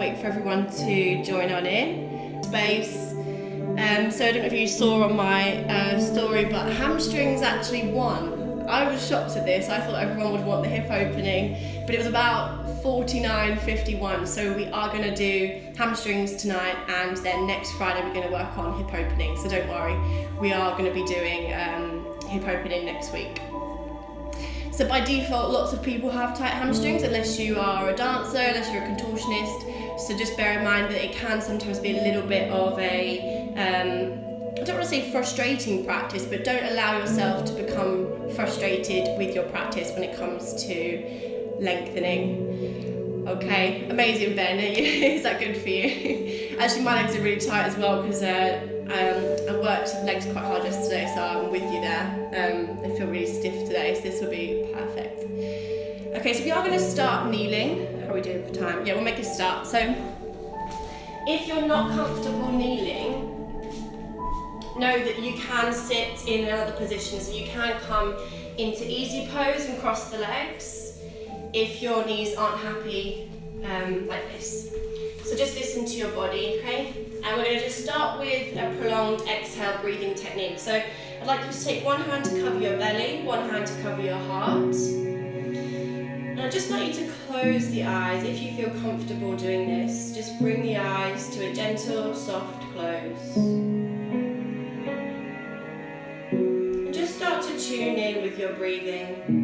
wait for everyone to join on in. Space. So I don't know if you saw on my story, but Hamstrings actually won. I was shocked at this. I thought everyone would want the hip opening, but it was about 49-51. So we are going to do Hamstrings tonight, and then next Friday we're going to work on hip opening. So don't worry, we are going to be doing hip opening next week. So by default, lots of people have tight hamstrings unless you are a dancer, unless you're a contortionist. So just bear in mind that it can sometimes be a little bit of a, I don't want to say frustrating practice, but don't allow yourself to become frustrated with your practice when it comes to lengthening. Okay, amazing, Ben. Is that good for you? Actually, my legs are really tight as well because I worked legs quite hard yesterday, so I'm with you there. They feel really stiff today, so this will be perfect. Okay, so we are going to start kneeling. How are we doing for time? Yeah, we'll make a start. So if you're not comfortable kneeling, know that you can sit in another position. So you can come into easy pose and cross the legs if your knees aren't happy like this. So just listen to your body, okay? And we're going to just start with a prolonged exhale breathing technique. So I'd like you to take one hand to cover your belly, one hand to cover your heart. And I'd just like you to close the eyes. If you feel comfortable doing this, just bring the eyes to a gentle, soft close. And just start to tune in with your breathing.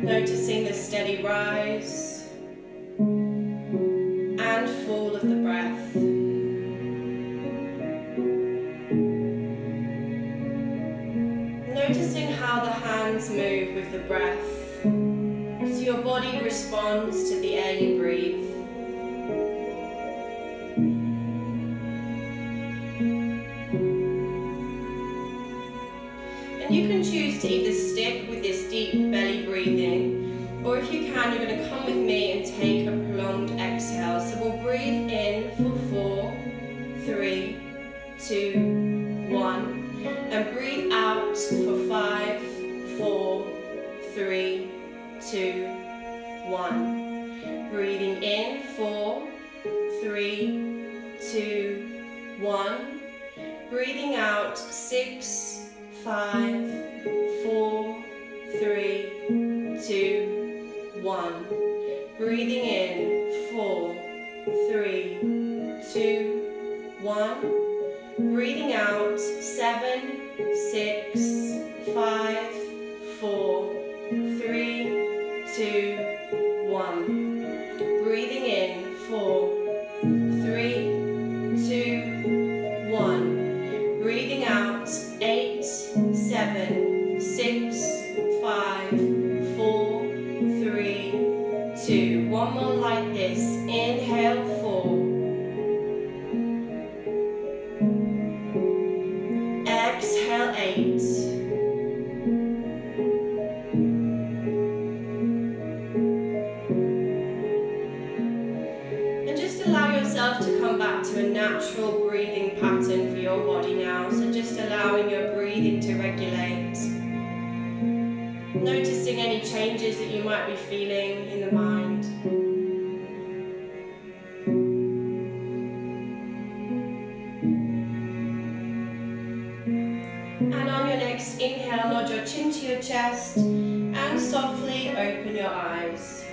Noticing the steady rise and fall of the breath. Noticing how the hands move with the breath, so your body responds to the air you breathe. And you can choose to either stick with this deep belly breathing, or if you can, you're going to come with me and take a prolonged exhale. So we'll breathe in for 4, 3, 2, 1, and breathe out for 5, 4, 3, 2, 1. Breathing in 4, 3, 2, 1. Breathing out 6, 5, 4, 3, 2, 1. Breathing in 4, 3, 2, 1. Breathing out 7, 6, 5, 4, 3, 2, 1. Breathing in 4, 3, 2, 1. Breathing out 8, 7, 6, 5, 4, 3, 2. One more like this. Inhale 4. Exhale 8. And just allow yourself to come back to a natural breathing pattern for your body now. So just allowing your breathing to regulate. Noticing any changes that you might be feeling in the mind. And on your next inhale, nod your chin to your chest and softly open your eyes.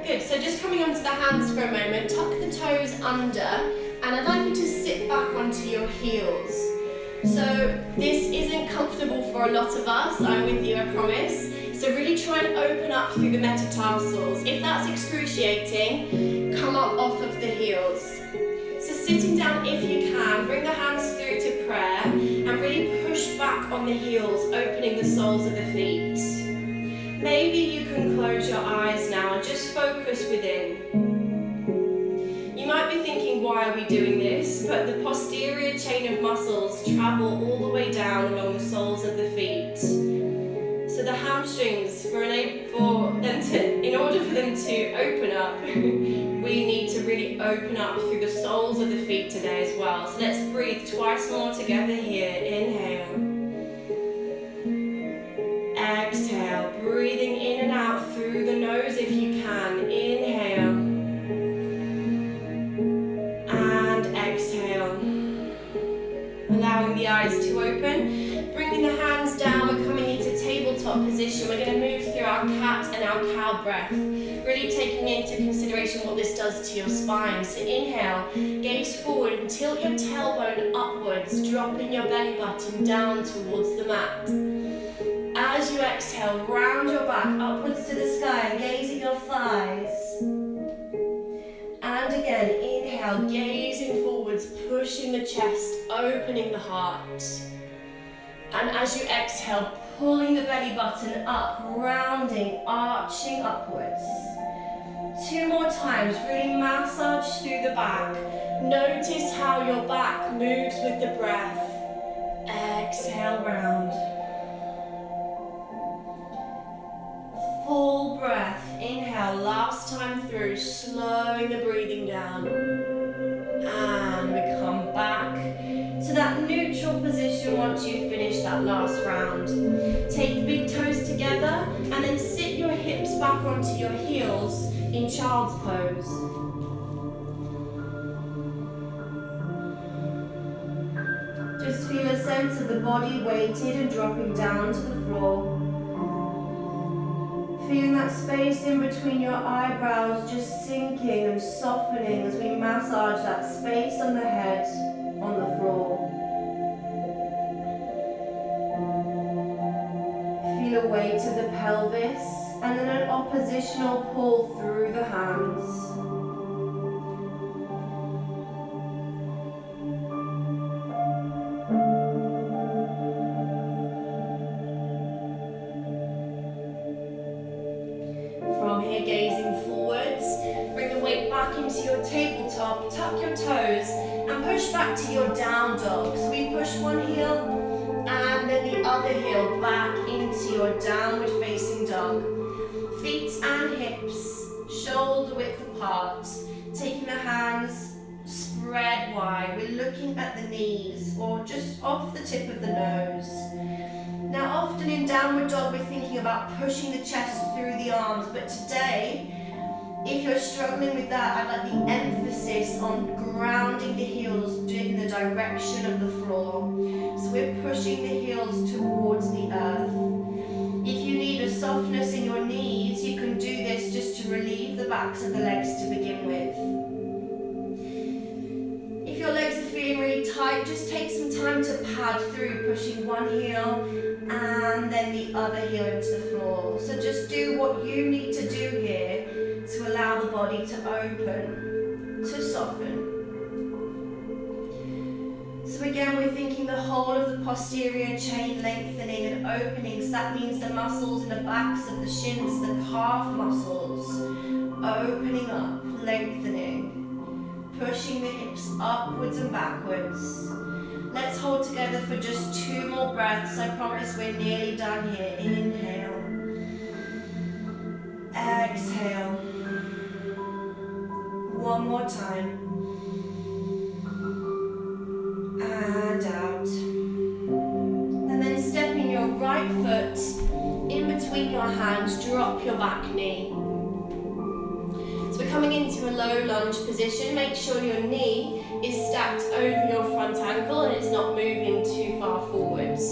Good, so just coming onto the hands for a moment, tuck the toes under, and I'd like you to sit back onto your heels. So this isn't comfortable for a lot of us, I'm with you, I promise. So really try and open up through the metatarsals. If that's excruciating, come up off of the heels. So sitting down if you can, bring the hands through to prayer and really push back on the heels, opening the soles of the feet. Maybe you can close your eyes now and just focus within. You might be thinking, why are we doing this? But the posterior chain of muscles travel all the way down along the soles of the feet. So the hamstrings, in order for them to open up, we need to really open up through the soles of the feet today as well. So let's breathe twice more together here. Inhale. Exhale, breathing in and out through the nose if you can. breath. Really taking into consideration what this does to your spine. So inhale, gaze forward and tilt your tailbone upwards, dropping your belly button down towards the mat. As you exhale, round your back upwards to the sky and gaze at your thighs. And again, inhale, gazing forwards, pushing the chest, opening the heart. And as you exhale, pulling the belly button up, rounding, arching upwards. 2 more times, really massage through the back. Notice how your back moves with the breath. Exhale, round. Full breath, inhale, last time through, slowing the breathing down. And we come back to that neutral position once you've finished that last round. Take the big toes together and then sit your hips back onto your heels in child's pose. Just feel a sense of the body weighted and dropping down to the floor. Feeling that space in between your eyebrows just sinking and softening as we massage that space on the head on the floor. Feel a weight of the pelvis and then an oppositional pull through the hands. Your tabletop, tuck your toes and push back to your down dog. So we push one heel and then the other heel back into your downward facing dog. Feet and hips shoulder width apart, taking the hands spread wide. We're looking at the knees or just off the tip of the nose. Now often in downward dog we're thinking about pushing the chest through the arms, but today if you're struggling with that, I'd like the emphasis on grounding the heels in the direction of the floor. So we're pushing the heels towards the earth. If you need a softness in your knees, you can do this just to relieve the backs of the legs to begin with. If your legs are feeling really tight, just take some time to pad through, pushing one heel and then the other heel into the floor. So just do what you need to do here to allow the body to open, to soften. So again, we're thinking the whole of the posterior chain lengthening and opening. So that means the muscles in the backs of the shins, the calf muscles, opening up, lengthening, pushing the hips upwards and backwards. Let's hold together for just 2 more breaths. I promise we're nearly done here. Inhale. Exhale. One more time. And out. And then stepping your right foot in between your hands, drop your back knee. So we're coming into a low lunge position. Make sure your knee is stacked over your front ankle and it's not moving too far forwards.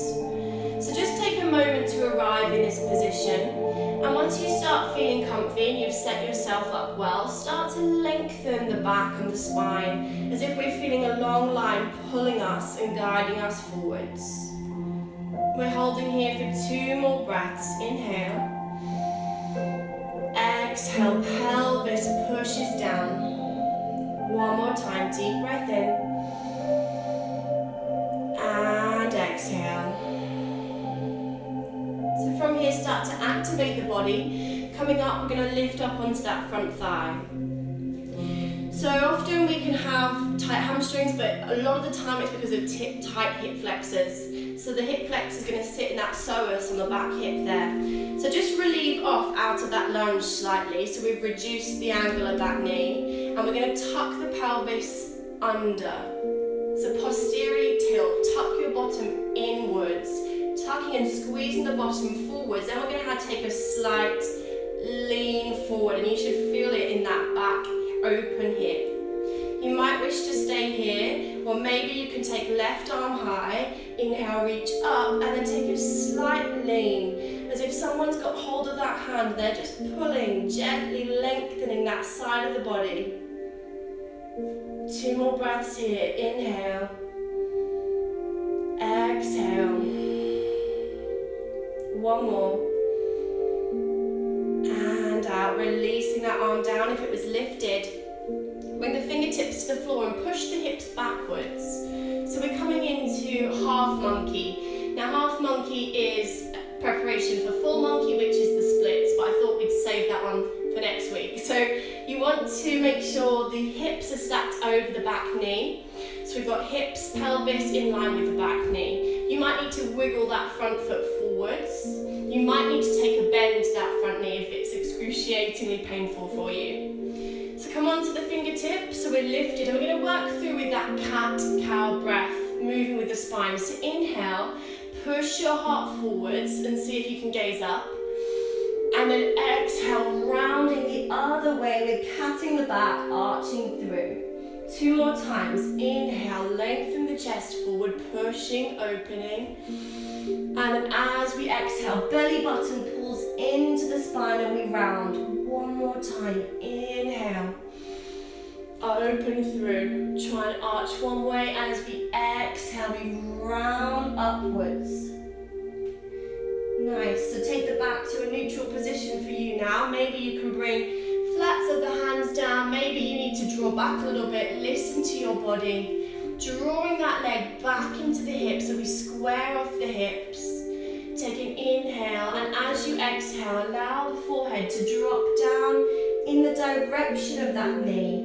So just take a moment to arrive in this position. And once you start feeling comfy and you've set yourself up well, start to lengthen the back and the spine as if we're feeling a long line pulling us and guiding us forwards. We're holding here for 2 more breaths. Inhale. Exhale, pelvis pushes down. One more time, deep breath in. And exhale. So from here, start to activate the body. Coming up, we're going to lift up onto that front thigh. So often we can have tight hamstrings, but a lot of the time it's because of tight hip flexors. So the hip flexor is going to sit in that psoas on the back hip there. So just relieve off out of that lunge slightly. So we've reduced the angle of that knee. And we're going to tuck the pelvis under. So posteriorly tilt, tuck your bottom inwards. Tucking and squeezing the bottom forwards. Then we're going to have to take a slight lean forward. And you should feel it in that back open hip. You might wish to stay here, or maybe you can take left arm high, inhale, reach up, and then take a slight lean. As if someone's got hold of that hand, they're just pulling, gently lengthening that side of the body. 2 more breaths here. Inhale. Exhale. 1 more. And out, releasing that arm down if it was lifted. Bring the fingertips to the floor and push the hips backwards. So we're coming into half monkey. Now half monkey is preparation for full monkey, which is the splits, but I thought we'd save that one for next week. So you want to make sure the hips are stacked over the back knee. So we've got hips, pelvis in line with the back knee. You might need to wiggle that front foot forwards. You might need to take a bend to that front knee if it's excruciatingly painful for you. So come on to the fingertips, so we're lifted, and we're going to work through with that cat-cow breath, moving with the spine. So inhale, push your heart forwards and see if you can gaze up. And then exhale, rounding the other way, we're catting the back, arching through. 2 more times. Inhale, lengthen the chest forward, pushing, opening. And then as we exhale, belly button pulls into the spine and we round. 1 more time. Inhale. Open through. Try and arch one way. And as we exhale, we round upwards. Nice. So take the back to a neutral position for you now. Maybe you can bring flats of the hands down. Maybe you need to draw back a little bit. Listen to your body. Drawing that leg back into the hips so we square off the hips. Take an inhale, and as you exhale, allow the forehead to drop down in the direction of that knee.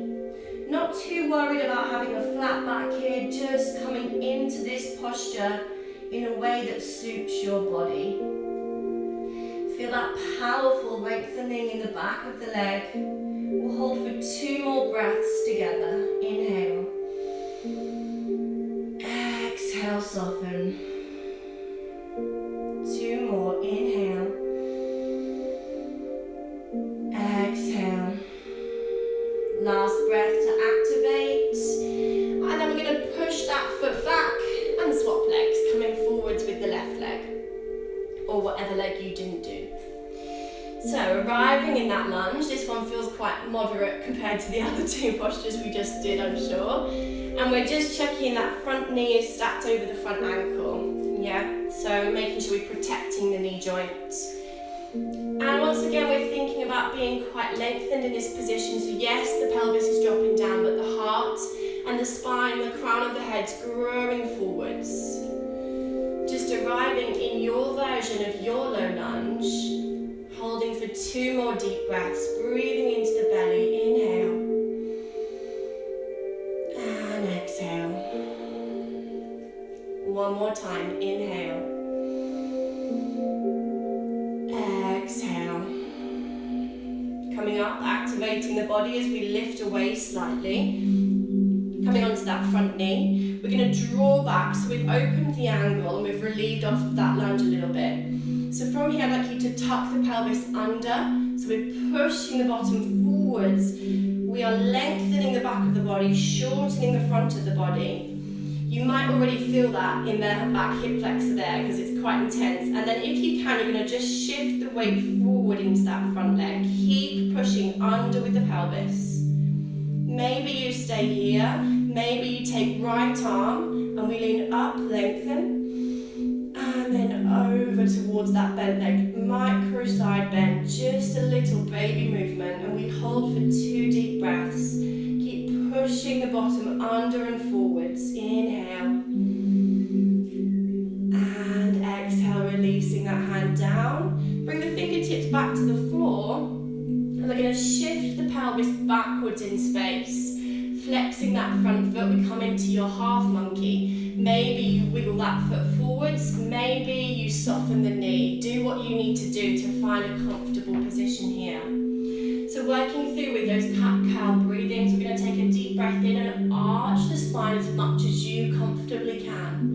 Not too worried about having a flat back here, just coming into this posture in a way that suits your body. Feel that powerful lengthening in the back of the leg. We'll hold for 2 more breaths together. Inhale. Exhale, soften. 2 more. Inhale. Exhale. Last breath to activate. And then we're going to push that foot back and swap legs, coming forwards with the left leg. Or whatever leg you didn't do. So arriving in that lunge, this one feels quite moderate compared to the other 2 postures we just did, I'm sure. And we're just checking that front knee is stacked over the front ankle. Yeah, so making sure we're protecting the knee joint. And once again, we're thinking about being quite lengthened in this position. So yes, the pelvis is dropping down, but the heart and the spine, the crown of the head's growing forwards. Just arriving in your version of your low lunge, holding for 2 more deep breaths, breathing into the belly. Inhale and exhale. 1 more time. Inhale. Exhale. Coming up, activating the body as we lift away slightly. Coming onto that front knee, we're going to draw back, so we've opened the angle and we've relieved off of that lunge a little bit. So from here, I'd like you to tuck the pelvis under, so we're pushing the bottom forwards. We are lengthening the back of the body, shortening the front of the body. You might already feel that in the back hip flexor there because it's quite intense. And then if you can, you're going to just shift the weight forward into that front leg. Keep pushing under with the pelvis. Maybe you stay here, maybe you take right arm and we lean up, lengthen, and then over towards that bent leg, micro side bend, just a little baby movement, and we hold for 2 deep breaths. Keep pushing the bottom under and forwards. Inhale, and exhale, releasing that hand down. Bring the fingertips back to the floor. And we're going to shift the pelvis backwards in space. Flexing that front foot, we come into your half monkey. Maybe you wiggle that foot forwards, maybe you soften the knee. Do what you need to do to find a comfortable position here. So working through with those cat-cow breathings, we're going to take a deep breath in and arch the spine as much as you comfortably can.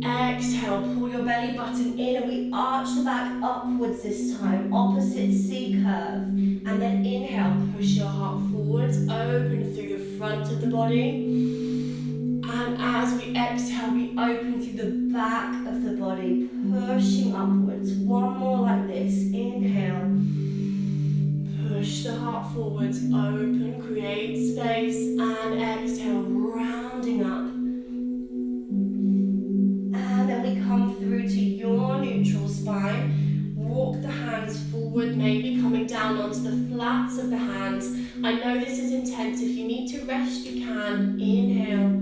Exhale, pull your belly button in and we arch the back upwards this time, opposite C curve. And then inhale, push your heart forwards, open through the front of the body. And as we exhale, we open through the back of the body, pushing upwards. One more like this. Inhale. Push the heart forwards, open, create space, and exhale, rounding up. And then we come through to your neutral spine. Walk the hands forward, maybe coming down onto the flats of the hands. I know this is intense. If you need to rest, you can. Inhale.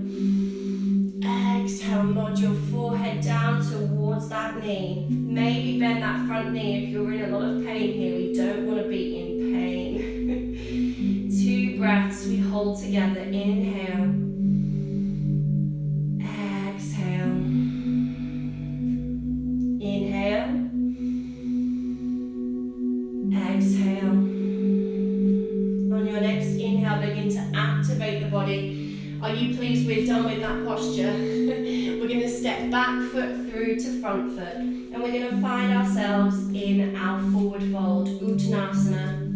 Exhale, nod your forehead down towards that knee. Maybe bend that front knee if you're in a lot of pain here. We don't want to be in pain. 2 breaths we hold together. Inhale. Exhale. Inhale. Exhale. On your next inhale, begin to activate the body. Are you pleased we're done with that posture? We're going to step back foot through to front foot. And we're going to find ourselves in our forward fold, Uttanasana.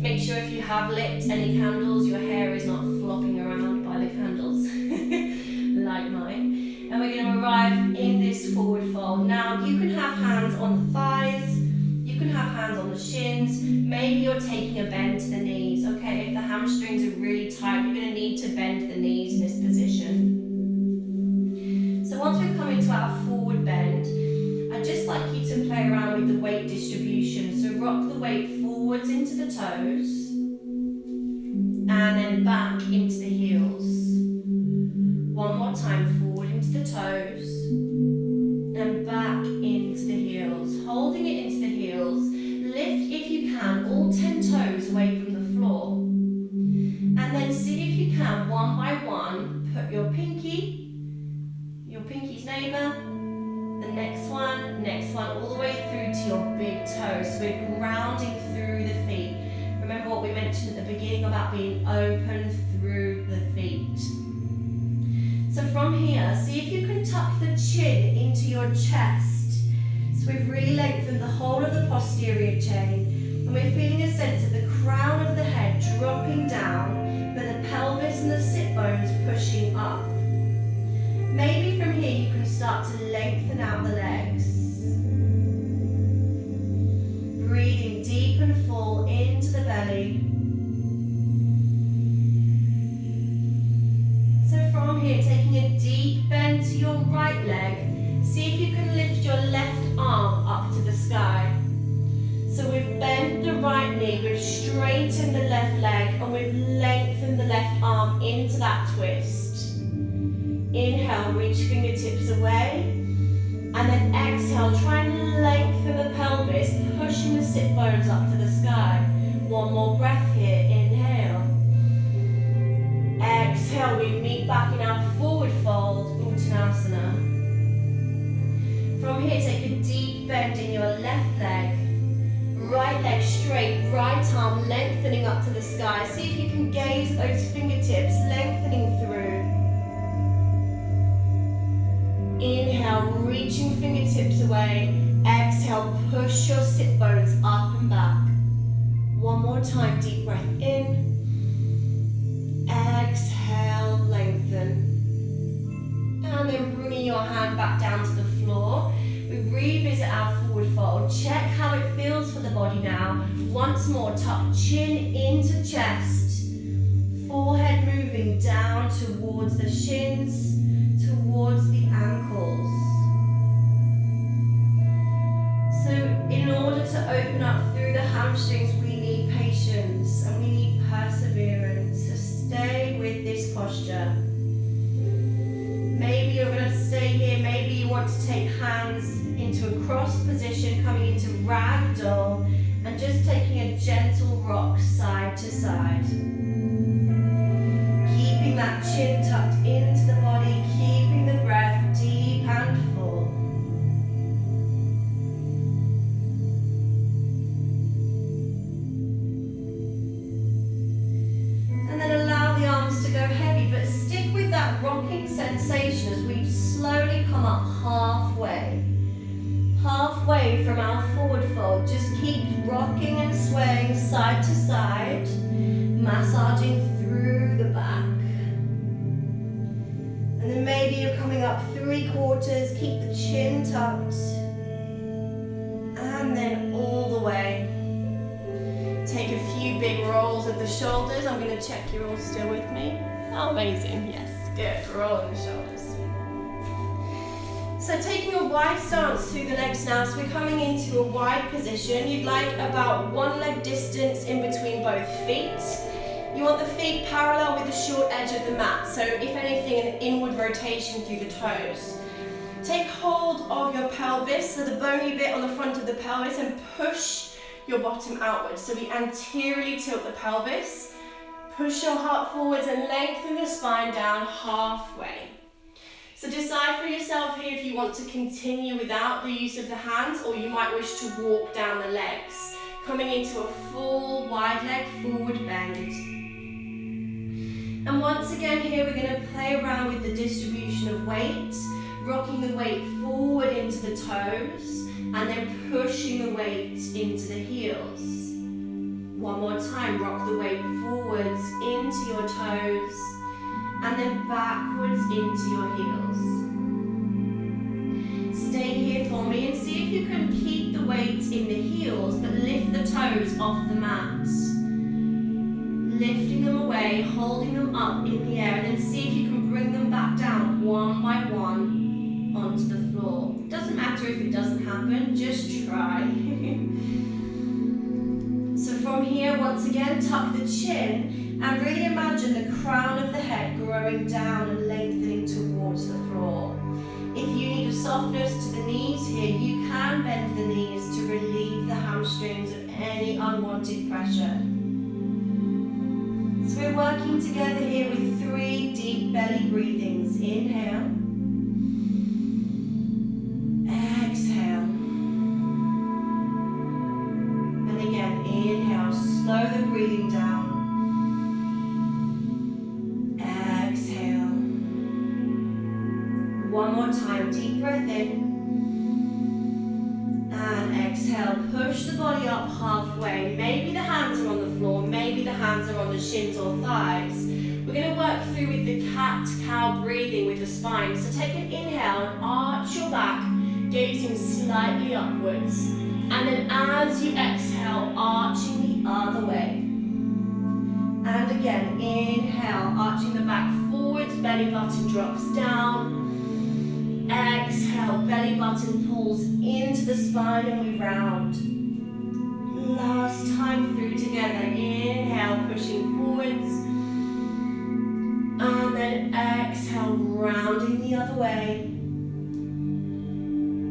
Make sure if you have lit any candles, your hair is not flopping around by the candles, like mine. And we're going to arrive in this forward fold. Now, you can have hands on the thighs. You can have hands on the shins. Maybe you're taking a bend to the knees, okay? If the hamstrings are really tight, you're going to need to bend the knees in this position. So once we've come into our forward bend, I'd just like you to play around with the weight distribution. So rock the weight forwards into the toes, and then back into the heels. One more time, forward into the toes, and back into the heels. Holding it into the heels, lift if you can all 10 toes away from the floor. And then see if you can, one by one, put your pinky's neighbour, the next one, all the way through to your big toe. So we're grounding through the feet. Remember what we mentioned at the beginning about being open through the feet. So from here, see if you can tuck the chin into your chest. So we've really lengthened the whole of the posterior chain, and we're feeling a sense of the crown of the head dropping down, but the pelvis and the sit bones pushing up. Maybe from here you can start to lengthen out the legs. Breathing deep and full into the belly. So from here, taking a deep bend to your right leg, see if you can lift your left arm up to the sky. So we've bent the right knee, we've straightened the left leg, and we've lengthened the left arm into that twist. Inhale, reach fingertips away, and then exhale, try and lengthen the pelvis, pushing the sit bones up to the sky. One more breath here, inhale. Exhale, we meet back in our forward fold, Uttanasana. From here, take a deep bend in your left leg. Right leg straight, right arm lengthening up to the sky. See if you can gaze those fingertips lengthening through. Inhale, reaching fingertips away. Exhale, push your sit bones up and back. One more time, deep breath in. Exhale, lengthen. And then bringing your hand back down to the floor. We revisit our forward fold. Check how it feels for the body now. Once more, tuck chin into chest. Forehead moving down towards the shins, towards the ankles. So in order to open up through the hamstrings, we need patience and we need perseverance. So stay with this posture. Maybe you're going to stay here, maybe you want to take hands into a cross position, coming into ragdoll, and just taking a gentle rock side to side. Keeping that chin tucked into the body, keeping the breath deep and full. And then allow the arms to go heavy, but stick with that rocking sensation as we slowly come up halfway. Halfway from our forward fold, just keep rocking and swaying side to side, massaging through the back. And then maybe you're coming up 3/4, keep the chin tucked. and then all the way. Take a few big rolls of the shoulders. I'm going to check you're all still with me. Oh, amazing, yes, good, rolling the shoulders. So taking a wide stance through the legs now, so we're coming into a wide position. You'd like about one leg distance in between both feet. You want the feet parallel with the short edge of the mat, so if anything, an inward rotation through the toes. Take hold of your pelvis, so the bony bit on the front of the pelvis, and push your bottom outwards. So we anteriorly tilt the pelvis, push your heart forwards and lengthen the spine down halfway. So decide for yourself here if you want to continue without the use of the hands, or you might wish to walk down the legs, coming into a full wide leg forward bend. And once again here we're going to play around with the distribution of weight, rocking the weight forward into the toes and then pushing the weight into the heels. One more time, rock the weight forwards into your toes and then backwards into your heels. Stay here for me and see if you can keep the weight in the heels but lift the toes off the mat. Lifting them away, holding them up in the air, and then see if you can bring them back down one by one onto the floor. Doesn't matter if it doesn't happen, just try. So from here, once again, tuck the chin and really imagine the crown of the head growing down and lengthening towards the floor. If you need a softness to the knees here, you can bend the knees to relieve the hamstrings of any unwanted pressure. So we're working together here with 3 deep belly breathings. Inhale. Exhale. And again, inhale. Slow the breathing down. Exhale. One more time. Deep breath in. And exhale, push the body up halfway. Maybe the hands are on the floor, maybe the hands are on the shins or thighs. We're going to work through with the cat-cow breathing with the spine. So take an inhale and arch your back, gazing slightly upwards. And then as you exhale, arching the other way. And again, inhale, arching the back forwards, belly button drops down. Exhale, belly button pulls into the spine and we round. Last time through together. Inhale, pushing forwards. And then exhale, rounding the other way.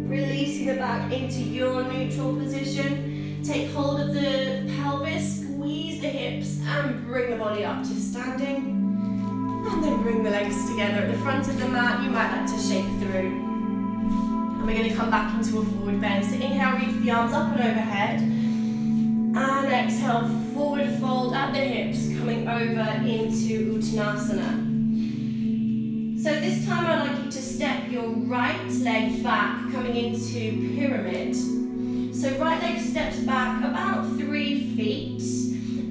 Releasing the back into your neutral position. Take hold of the pelvis, squeeze the hips and bring the body up to standing. And then bring the legs together at the front of the mat. You might like to shake through. And we're going to come back into a forward bend. So inhale, reach the arms up and overhead. And exhale, forward fold at the hips, coming over into Uttanasana. So this time I'd like you to step your right leg back, coming into pyramid. So right leg steps back about 3 feet.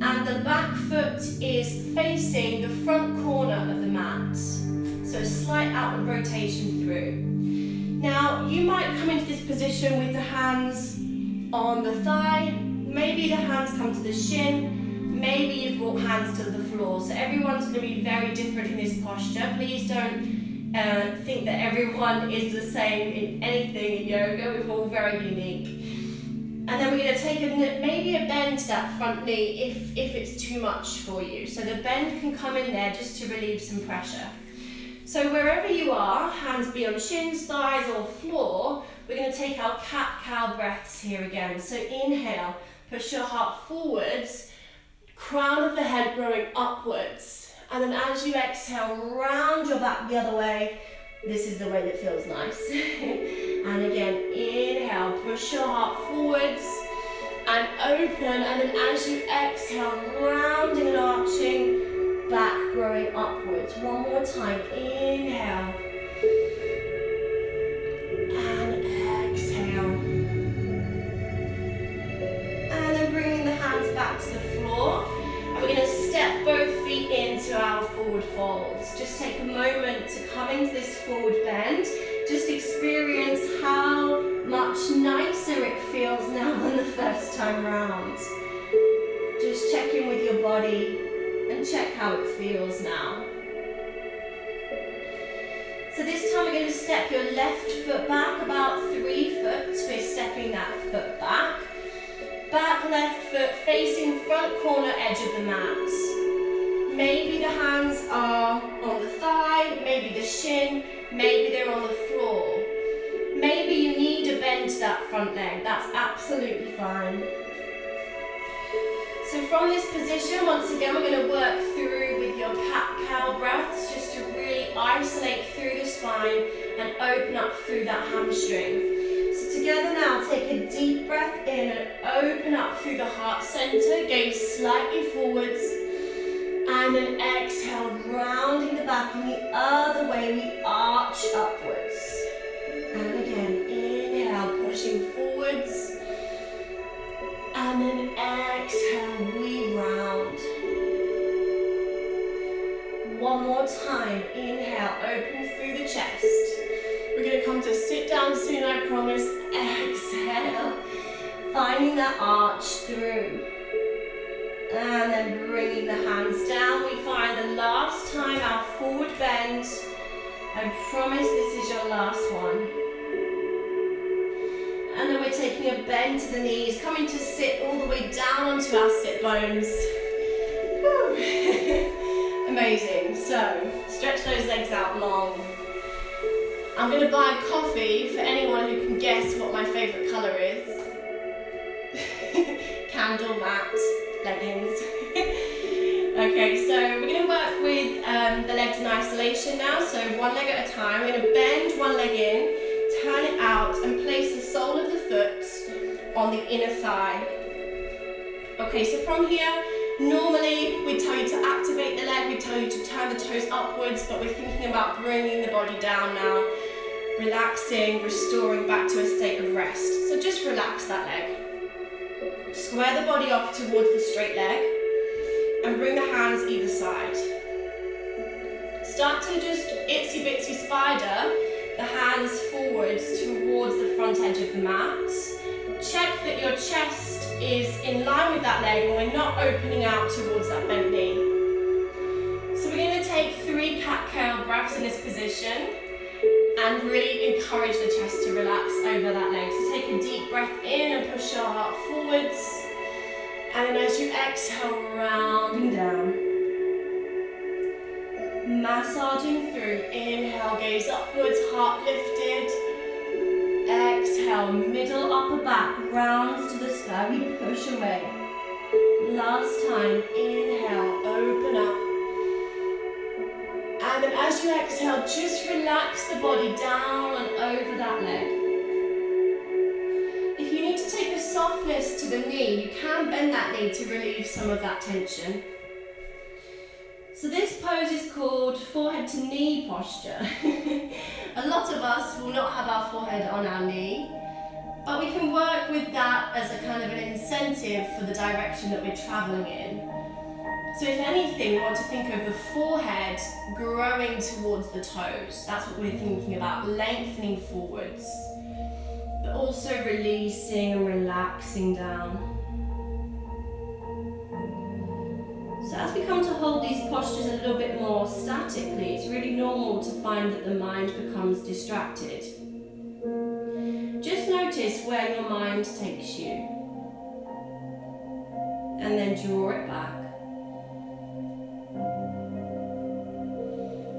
And the back foot is facing the front corner of the mat. So a slight outward rotation through. Now, you might come into this position with the hands on the thigh. Maybe the hands come to the shin. Maybe you've brought hands to the floor. So everyone's going to be very different in this posture. Please don't think that everyone is the same in anything in yoga. We're all very unique. And then we're going to take maybe a bend to that front knee if it's too much for you. So the bend can come in there just to relieve some pressure. So wherever you are, hands be on shins, thighs or floor, we're going to take our cat-cow breaths here again. So inhale, push your heart forwards, crown of the head growing upwards. And then as you exhale, round your back the other way. This is the way that feels nice. And again, inhale, push your heart forwards and open. And then as you exhale, rounding and arching, back growing upwards. One more time, inhale. And exhale. And then bringing the hands back to the floor. And we're going to step both feet into our forward folds. Just take a moment to come into this forward bend. Just experience how much nicer it feels now than the first time round. Just check in with your body and check how it feels now. So this time we're going to step your left foot back about 3 foot. We're stepping that foot back. Back left foot facing front corner edge of the mat. Maybe the hands are on the thigh, maybe the shin, maybe they're on the floor. Maybe you need a bend to that front leg, that's absolutely fine. So from this position, once again, we're going to work through with your cat-cow breaths, just to really isolate through the spine and open up through that hamstring. So together now, take a deep breath in and open up through the heart center, gaze slightly forwards. And then exhale, rounding the back, and the other way we arch upwards. And again, inhale, pushing forwards. And then exhale, we round. One more time, inhale, open through the chest. We're going to come to sit down soon, I promise. Exhale, finding that arch through. And then bringing the hands down. We find the last time our forward bend. I promise this is your last one. And then we're taking a bend to the knees, coming to sit all the way down onto our sit bones. Amazing. So, stretch those legs out long. I'm going to buy coffee for anyone who can guess what my favourite colour is. Candle matte leggings. Okay, so we're going to work with the legs in isolation now. So one leg at a time. We're going to bend one leg in, turn it out, and place the sole of the foot on the inner thigh. Okay, so from here, normally we tell you to activate the leg, we tell you to turn the toes upwards, but we're thinking about bringing the body down now, relaxing, restoring back to a state of rest. So just relax that leg. Square the body off towards the straight leg and bring the hands either side. Start to just itsy bitsy spider the hands forwards towards the front edge of the mat. Check that your chest is in line with that leg and we're not opening out towards that bent knee. So we're going to take 3 cat-cow breaths in this position and really encourage the chest to relax over that leg. So take a deep breath in and push your heart forwards. And then as you exhale, rounding down. Massaging through. Inhale, gaze upwards, heart lifted. Exhale, middle upper back, rounds to the sky. We push away. Last time, inhale, open up. And then as you exhale, just relax the body down and over that leg. If you need to take a softness to the knee, you can bend that knee to relieve some of that tension. So this pose is called forehead to knee posture. A lot of us will not have our forehead on our knee, but we can work with that as a kind of an incentive for the direction that we're traveling in. So if anything, we want to think of the forehead growing towards the toes. That's what we're thinking about, lengthening forwards, but also releasing and relaxing down. So as we come to hold these postures a little bit more statically, it's really normal to find that the mind becomes distracted. Just notice where your mind takes you, and then draw it back.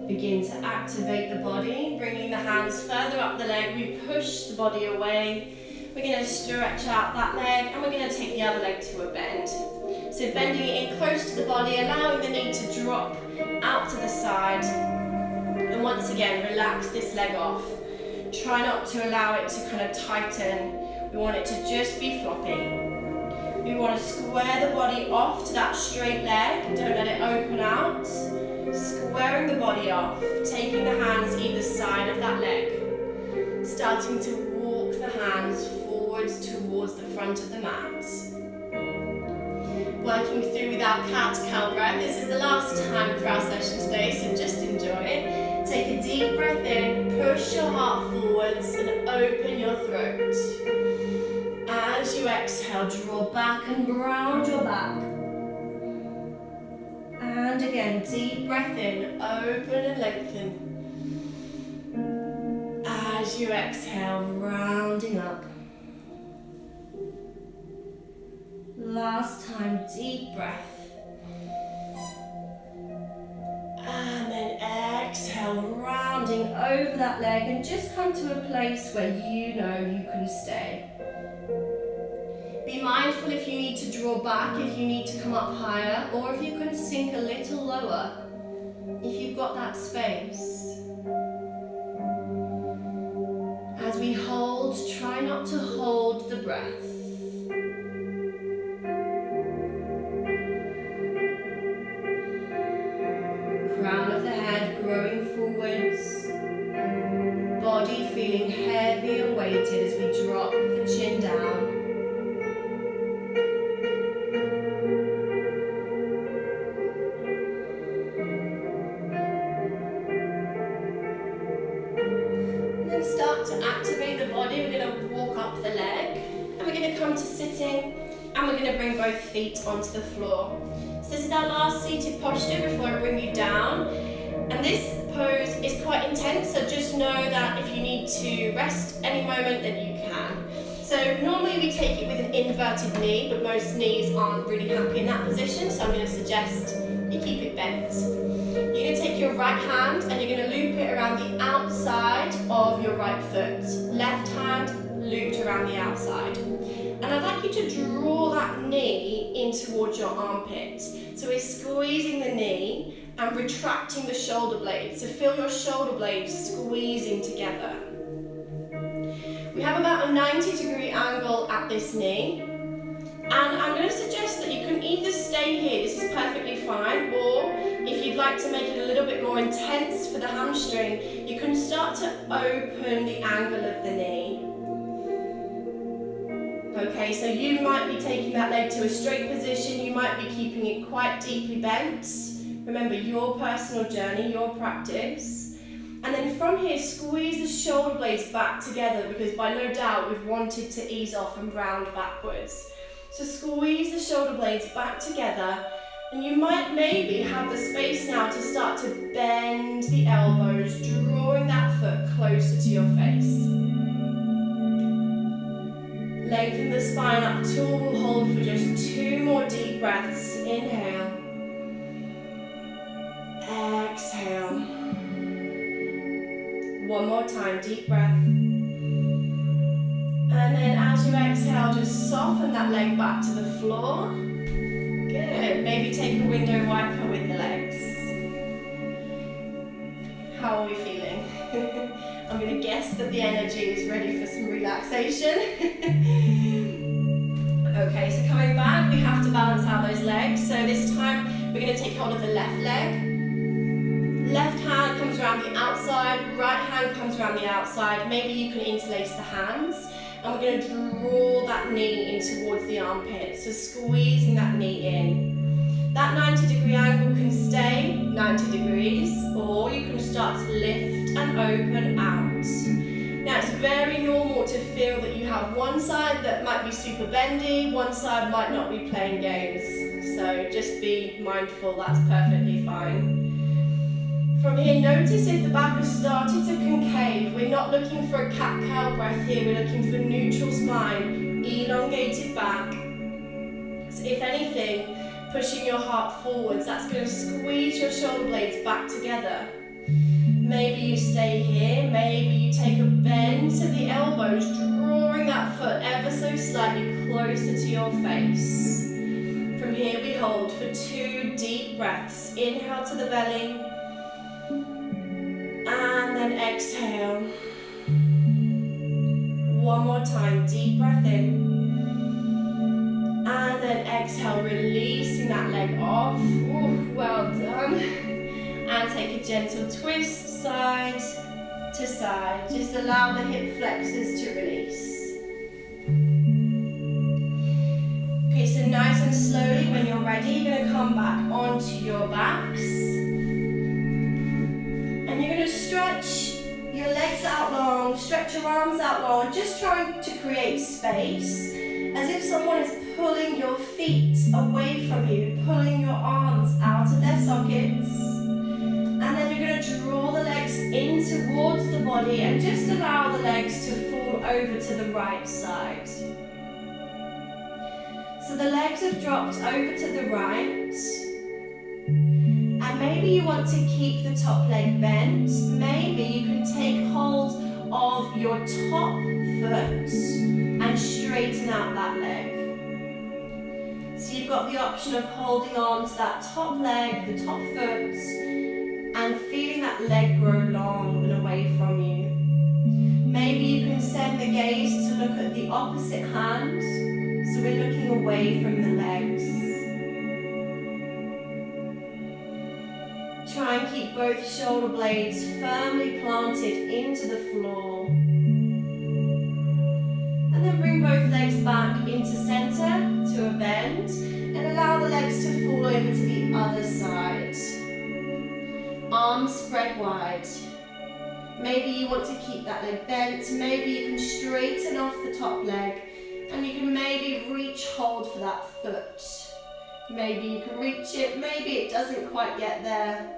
Begin to activate the body, bringing the hands further up the leg. We push the body away. We're going to stretch out that leg, and we're going to take the other leg to a bend. So bending it in close to the body, allowing the knee to drop out to the side. And once again, relax this leg off. Try not to allow it to kind of tighten. We want it to just be floppy. We want to square the body off to that straight leg. Don't let it open out. Squaring the body off, taking the hands either side of that leg. Starting to walk the hands forwards towards the front of the mat. Working through with our cat-cow breath. This is the last time for our session today, so just enjoy it. Take a deep breath in, push your heart forwards and open your throat. As you exhale, draw back and round your back. And again, deep breath in, open and lengthen. As you exhale, rounding up. Last time, deep breath. And then exhale, rounding over that leg and just come to a place where you know you can stay. Be mindful if you need to draw back, if you need to come up higher, or if you can sink a little lower, if you've got that space. As we hold, try not to hold the breath. Crown of the head growing forwards. Body feeling heavy and weighted as we drop the chin down. Then start to activate the body. We're going to walk up the leg and we're going to come to sitting and we're going to bring both feet onto the floor. So this is our last seated posture before I bring you down. And this pose is quite intense, so just know that if you need to rest any moment, then you can. So normally we take it with an inverted knee, but most knees aren't really happy in that position, so I'm going to suggest you keep it bent. You're going to take your right hand and you're going to loop it around the outside of your right foot. Left hand looped around the outside. And I'd like you to draw that knee in towards your armpit. So we're squeezing the knee and retracting the shoulder blades. So feel your shoulder blades squeezing together. We have about a 90-degree angle at this knee. And I'm going to suggest that you can either stay here, this is perfectly fine, or if you'd like to make it a little bit more intense for the hamstring, you can start to open the angle of the knee. Okay, so you might be taking that leg to a straight position, you might be keeping it quite deeply bent. Remember, your personal journey, your practice. And then from here, squeeze the shoulder blades back together because by no doubt we've wanted to ease off and round backwards. So squeeze the shoulder blades back together and you might maybe have the space now to start to bend the elbows, drawing that foot closer to your face. Lengthen the spine up tall, we'll hold for just 2 more deep breaths. Inhale. Exhale. One more time, deep breath. And then as you exhale, just soften that leg back to the floor. Good. Maybe take a window wiper with the legs. How are we feeling? I'm going to guess that the energy is ready for some relaxation. Okay, so coming back, we have to balance out those legs. So this time, we're going to take hold of the left leg. Left hand comes around the outside, right hand comes around the outside. Maybe you can interlace the hands. And we're going to draw that knee in towards the armpit. So squeezing that knee in. That 90-degree angle can stay 90 degrees, or you can start to lift and open out. Now it's very normal to feel that you have one side that might be super bendy, one side might not be playing games. So just be mindful, that's perfectly fine. From here, notice if the back has started to concave. We're not looking for a cat-cow breath here, we're looking for neutral spine, elongated back. So if anything, pushing your heart forwards, that's going to squeeze your shoulder blades back together. Maybe you stay here, maybe you take a bend to the elbows, drawing that foot ever so slightly closer to your face. From here we hold for 2 deep breaths. Inhale to the belly. And then exhale. One more time, deep breath in. And then exhale, releasing that leg off. Ooh, well done. And take a gentle twist side to side. Just allow the hip flexors to release. Okay, so nice and slowly, when you're ready, you're going to come back onto your backs. And you're going to stretch your legs out long, stretch your arms out long, just trying to create space, as if someone is pulling your feet away from you, pulling your arms out of their sockets. And then you're going to draw the legs in towards the body and just allow the legs to fall over to the right side. So the legs have dropped over to the right. And maybe you want to keep the top leg bent. Maybe you can take hold of your top foot and straighten out that leg. So you've got the option of holding on to that top leg, the top foot, and feeling that leg grow long and away from you. Maybe you can send the gaze to look at the opposite hand, so we're looking away from the legs. Try and keep both shoulder blades firmly planted into the floor. And then bring both legs back into center to a bend, and allow the legs to fall over to the other side. Arms spread wide. Maybe you want to keep that leg bent. Maybe you can straighten off the top leg, and you can maybe reach hold for that foot. Maybe you can reach it, maybe it doesn't quite get there.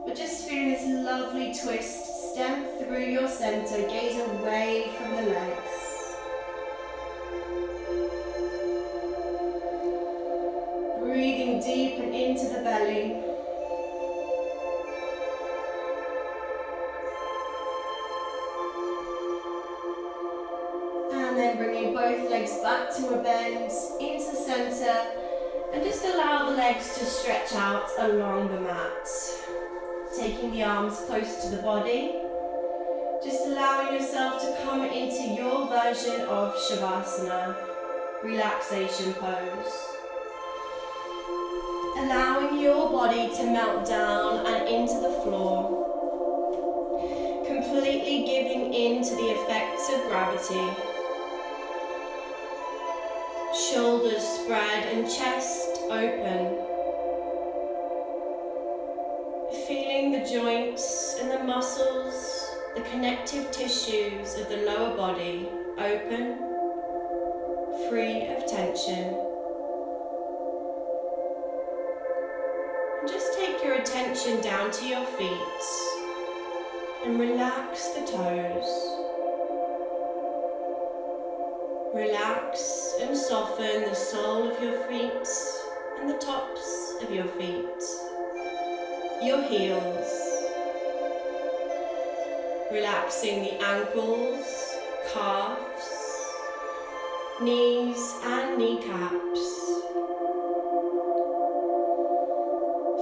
But just feeling this lovely twist, stem through your center, gaze away from the legs. Breathing deep and into the belly. And then bringing both legs back to a bend, into center, and just allow the legs to stretch out along the mat. Taking the arms close to the body, just allowing yourself to come into your version of Shavasana, relaxation pose. Allowing your body to melt down and into the floor, completely giving in to the effects of gravity. Shoulders spread and chest open. Feeling the joints and the muscles, the connective tissues of the lower body open, free of tension. And just take your attention down to your feet and relax the toes. Relax and soften the sole of your feet and the tops of your feet. Your heels, relaxing the ankles, calves, knees and kneecaps.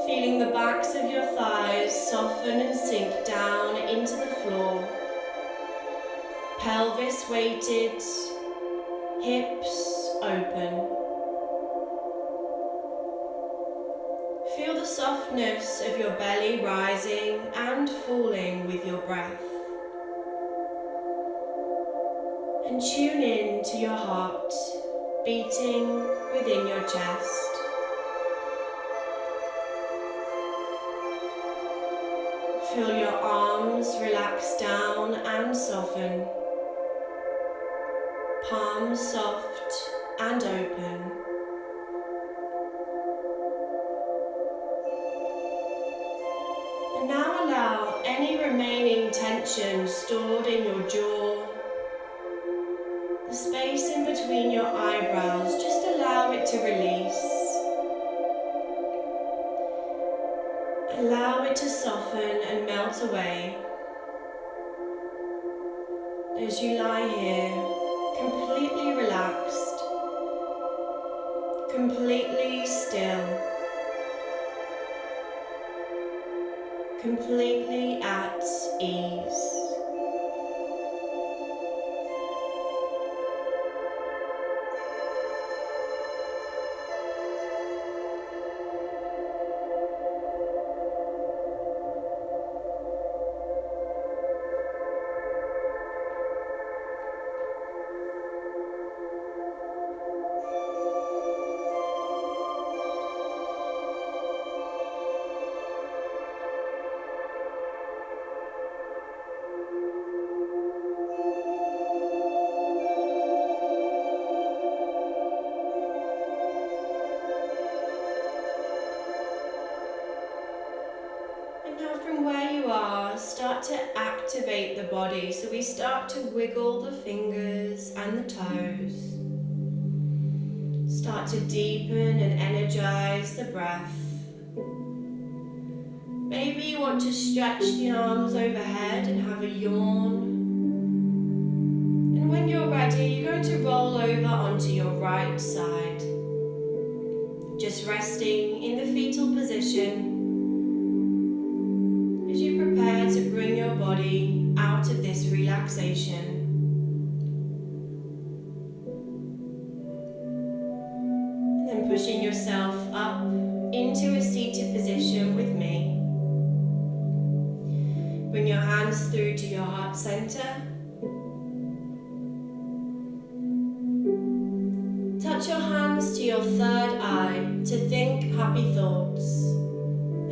Feeling the backs of your thighs soften and sink down into the floor. Pelvis weighted, hips open. Feel the softness of your belly rising and falling with your breath. And tune in to your heart beating within your chest. Feel your arms relax down and soften. Palms soft and open. And now allow any remaining tension stored in your jaw, the space in between your eyebrows, just allow it to release. Allow it to soften and melt away as you lie here, completely relaxed, completely still, completely at ease. Now from where you are, start to activate the body. So we start to wiggle the fingers and the toes. Start to deepen and energize the breath. Maybe you want to stretch the arms overhead and have a yawn. And when you're ready, you're going to roll over onto your right side. Just resting in the fetal position as you prepare to bring your body out of this relaxation. And then pushing yourself up into a seated position with me. Bring your hands through to your heart center. Touch your hands to your third eye to think happy thoughts.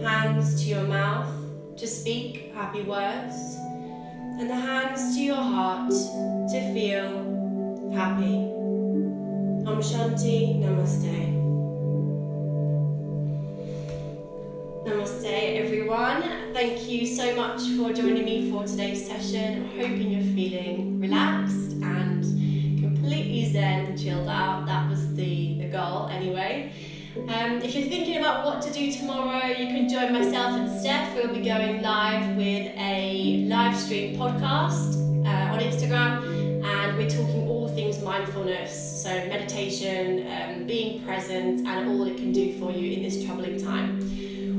Hands to your mouth to speak happy words. And the hands to your heart to feel happy. Om Shanti, Namaste. Namaste everyone. Thank you so much for joining me for today's session. I'm hoping you're feeling relaxed and completely zen, chilled out. That was the goal anyway. If you're thinking about what to do tomorrow, you can join myself and Steph. We'll be going live with a live stream podcast on Instagram, and we're talking all things mindfulness, so meditation, being present, and all it can do for you in this troubling time.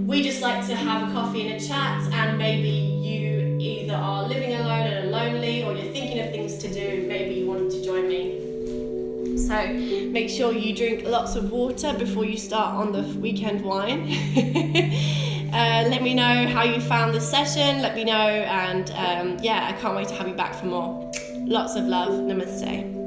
We just like to have a coffee and a chat, and maybe you either are living alone and are lonely, or you're thinking of things to do, maybe you want to join me. So make sure you drink lots of water before you start on the weekend wine. Let me know how you found this session, let me know, and I can't wait to have you back for more. Lots of love. Namaste.